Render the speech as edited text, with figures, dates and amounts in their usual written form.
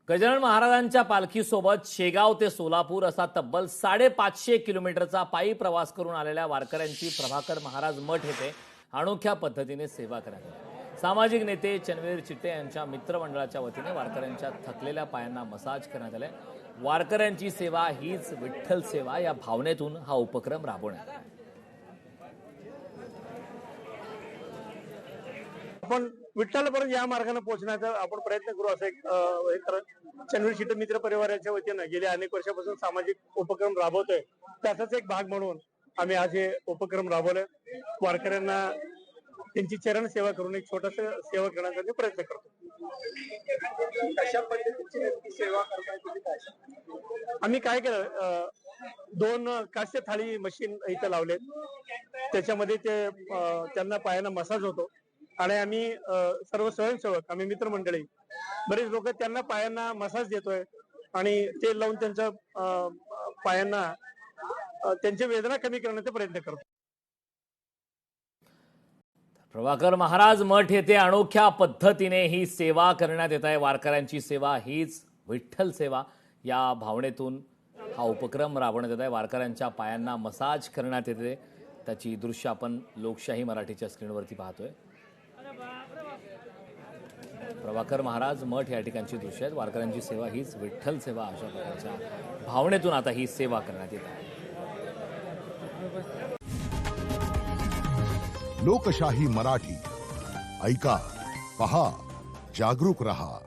गजानन महाराजांच्या पालखीसोबत शेगाव ते सोलापूर असा तब्बल 550 किलोमीटरचा पायी प्रवास करून आलेल्या वारकऱ्यांची प्रभाकर महाराज मठ येथे अनोख्या पद्धतीने सेवा करण्यात आली। सामाजिक नेते चन्वीर चिट्टे यांच्या मित्रमंडळाच्या वतीने वारकऱ्यांच्या थकलेल्या पायांना मसाज करण्यात आले। वारकऱ्यांची सेवा हीच विठ्ठल सेवा या भावनेतून हा उपक्रम राबवण्यात आला। आपण विठ्ठलपर्यंत या मार्गाने पोहोचण्याचा आपण प्रयत्न करू असं एक चन्वीर चिट्टे मित्र परिवाराच्या वतीने गेल्या अनेक वर्षापासून सामाजिक उपक्रम राबवतोय। त्याचाच एक भाग म्हणून आम्ही आज हे उपक्रम राबवले। वारकऱ्यांना त्यांची चरण सेवा करून एक छोटासा सेवा करण्याचा प्रयत्न करतो। कशा पद्धतीची नेमकी सेवा करताय? आम्ही काय केलं, 2 कास्य थाळी मशीन इथे लावलेत। त्याच्यामध्ये ते त्यांना पायांना मसाज होतो आणि आम्ही सर्व स्वयंसेवक आम्ही मित्रमंडळी बरेच लोक त्यांना पायांना मसाज देतोय आणि तेल लावून त्यांच्या पायांना त्यांची वेदना कमी करण्याचा प्रयत्न करतो। प्रभाकर महाराज मठ येथे अनोख्या पद्धतीने ही सेवा करण्यात येत आहे। वारकऱ्यांची सेवा हीच विठ्ठल सेवा या भावनेतून हा उपक्रम राबवण्यात येत आहे। वारकऱ्यांच्या पायांना मसाज करण्यात येते, त्याची दृश्य आपण लोकशाही मराठीच्या स्क्रीनवरती पाहतोय। प्रभाकर महाराज मठ या ठिकाणची दृश्य आहेत। वारकऱ्यांची सेवा हीच विठ्ठल सेवा अशा प्रकारच्या भावनेतून आता ही सेवा करण्यात येत आहे। लोकशाही मराठी ऐका, पहा, जागरूक रहा।